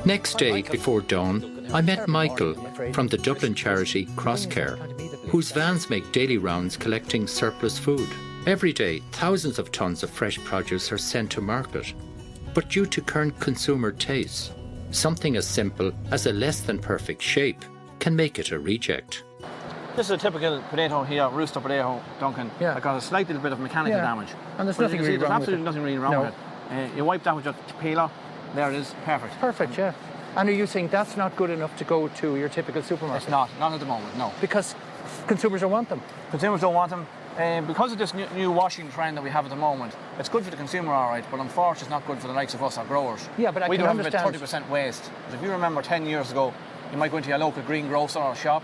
Next day, before dawn, I met Michael from the Dublin charity Crosscare, whose vans make daily rounds collecting surplus food. Every day, thousands of tons of fresh produce are sent to market. But due to current consumer tastes, something as simple as a less than perfect shape can make it a reject. This is a typical potato here, rooster potato, Duncan. Yeah. That got a slight little bit of mechanical damage. And there's But nothing you can really see wrong there's with absolutely it. nothing really wrong with it. You wipe that with your peeler, there it is, perfect. Perfect, yeah. And are you saying that's not good enough to go to your typical supermarket? It's not at the moment, no. Because consumers don't want them. Consumers don't want them. Because of this new washing trend that we have at the moment, it's good for the consumer, all right, but unfortunately it's not good for the likes of us, our growers. Yeah, but we can do have understand. about 30% waste. But if you remember 10 years ago, you might go into your local greengrocer or shop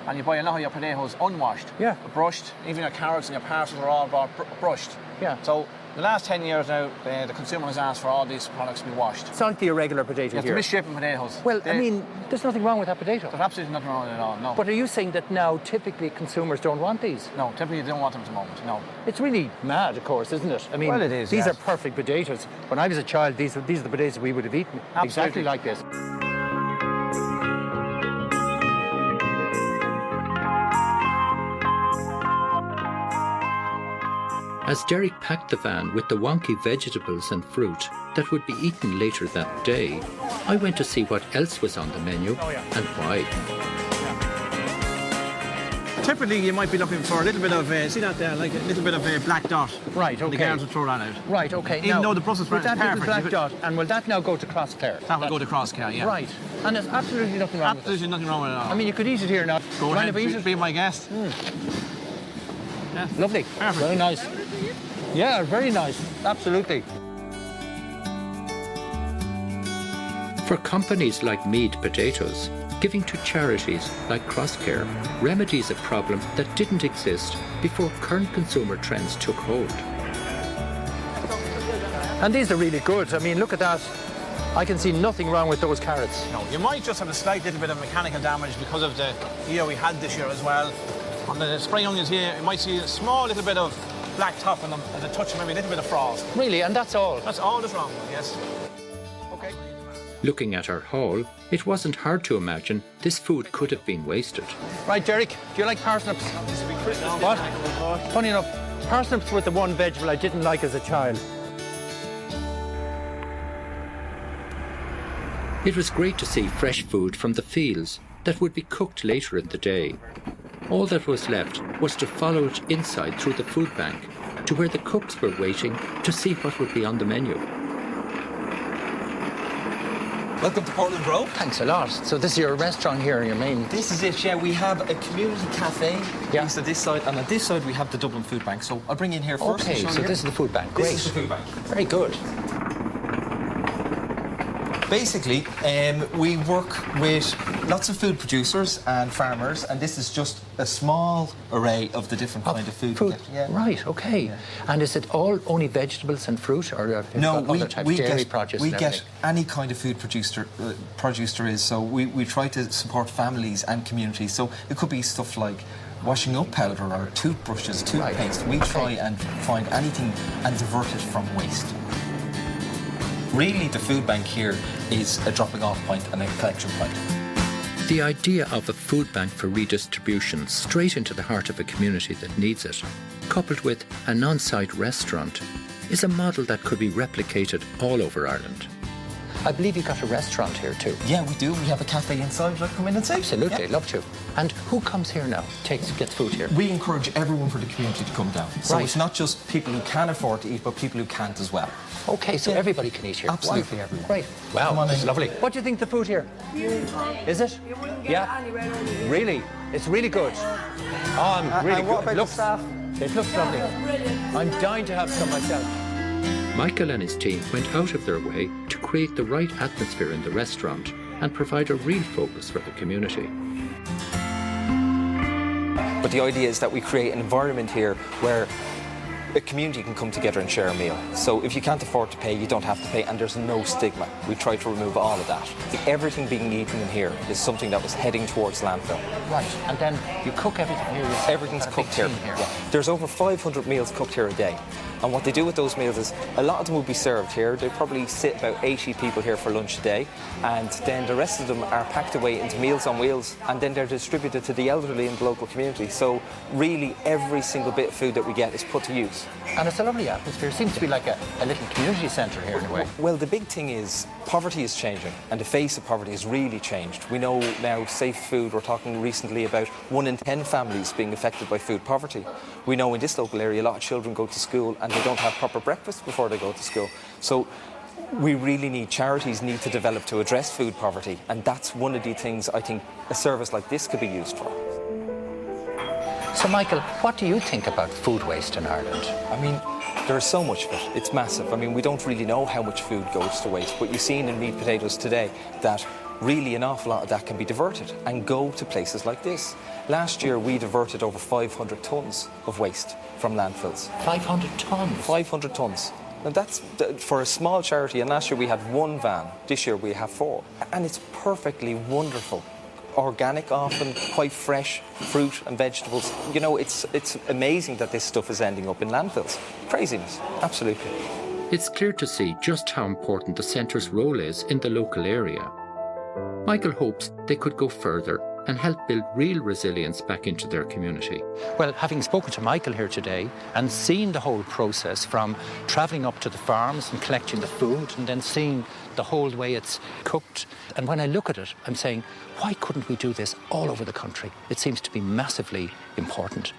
and you buy a lot of your potatoes unwashed, brushed. Even your carrots and your parsley are all brushed. Yeah. So the last 10 years now, the consumer has asked for all these products to be washed. It's like the irregular potato You have here. to misshapen potatoes. Well, I mean, there's nothing wrong with that potato. There's absolutely nothing wrong with it at all, no. But are you saying that now typically consumers don't want these? No, typically they don't want them at the moment, no. It's really mad, of course, isn't it? I mean, well, it is, these yes. are perfect potatoes. When I was a child, these are the potatoes we would have eaten. Absolutely. Exactly like this. As Derek packed the van with the wonky vegetables and fruit that would be eaten later that day, I went to see what else was on the menu and why. Typically, you might be looking for a little bit of, see that there, like a little bit of a black dot. Right, okay. The girls will throw that out. Right, okay. Even though the Brussels sprout is that little perfect. black dot, and will that now go to Crosscare? That will go to Crosscare, yeah. Right. And there's absolutely nothing wrong with it. Absolutely nothing wrong with it at all. I mean, you could eat it here now. Go ahead, if I eat it? be my guest. Yeah. Lovely. Perfect. Very nice. Yeah, very nice. Absolutely. For companies like Mead Potatoes, giving to charities like Crosscare remedies a problem that didn't exist before current consumer trends took hold. And these are really good. I mean, look at that. I can see nothing wrong with those carrots. No, you might just have a slight little bit of mechanical damage because of the year we had this year as well. On the spring onions here, you might see a small little bit of black top on them and a touch of maybe a little bit of frost. Really? And that's all? That's all that's wrong with it, yes. Okay. Looking at our haul, it wasn't hard to imagine this food could have been wasted. Right, Derek, do you like parsnips? What? Funny enough, parsnips were the one vegetable I didn't like as a child. It was great to see fresh food from the fields that would be cooked later in the day. All that was left was to follow it inside through the food bank to where the cooks were waiting to see what would be on the menu. Welcome to Portland Grove. Thanks a lot. So this is your restaurant here, your main... This is it, yeah. We have a community cafe based on this side, and on this side we have the Dublin Food Bank. So I'll bring you in here first. Okay, so this is the food bank. Great. This is the food bank. Very good. Basically, we work with lots of food producers and farmers, and this is just a small array of the different kind of food. We get. Yeah. Right, okay. Yeah. And is it all only vegetables and fruit, or have you got other types, dairy produce? We get any kind of food produce there is. So we try to support families and communities. So it could be stuff like washing up powder or toothbrushes, toothpaste. Right. We try and find anything and divert it from waste. Really, the food bank here is a dropping off point and a collection point. The idea of a food bank for redistribution straight into the heart of a community that needs it, coupled with an on-site restaurant, is a model that could be replicated all over Ireland. I believe you've got a restaurant here too. Yeah, we do. We have a cafe inside. Like, come in and see. Absolutely, I'd love to. And who comes here now, gets food here? We encourage everyone for the community to come down. So it's not just people who can afford to eat, but people who can't as well. Okay, so everybody can eat here. Absolutely everyone. Great. Wow, Come on that's in. lovely. What do you think of the food here? Is it? Yeah. Really? It's really good. Oh, I'm really what good. about the staff? It looks lovely. I'm dying to have some myself. Michael and his team went out of their way to create the right atmosphere in the restaurant and provide a real focus for the community. But the idea is that we create an environment here where a community can come together and share a meal. So if you can't afford to pay, you don't have to pay, and there's no stigma. We try to remove all of that. Everything being eaten in here is something that was heading towards landfill. Right, and then you cook everything here. Everything's cooked here. Yeah. There's over 500 meals cooked here a day. And what they do with those meals is a lot of them will be served here. They probably sit about 80 people here for lunch a day, and then the rest of them are packed away into Meals on Wheels, and then they're distributed to the elderly in the local community. So really every single bit of food that we get is put to use. And it's a lovely atmosphere. It seems to be like a little community centre here in a way. Well, the big thing is poverty is changing, and the face of poverty has really changed. We know now safe food, we're talking recently about 1 in 10 families being affected by food poverty. We know in this local area a lot of children go to school and they don't have proper breakfast before they go to school. So we really need, charities need to develop to address food poverty, and that's one of the things I think a service like this could be used for. So, Michael, what do you think about food waste in Ireland? I mean, there's so much of it. It's massive. I mean, we don't really know how much food goes to waste, but you've seen in meat potatoes today that really an awful lot of that can be diverted and go to places like this. Last year, we diverted over 500 tonnes of waste from landfills. 500 tonnes? 500 tonnes. And that's for a small charity, and last year we had 1 van. This year we have 4. And it's perfectly wonderful. Organic often, quite fresh fruit and vegetables. You know, it's amazing that this stuff is ending up in landfills. Craziness, absolutely. It's clear to see just how important the centre's role is in the local area. Michael hopes they could go further and help build real resilience back into their community. Well, having spoken to Michael here today and seen the whole process from travelling up to the farms and collecting the food and then seeing the whole way it's cooked, and when I look at it, I'm saying, why couldn't we do this all over the country? It seems to be massively important.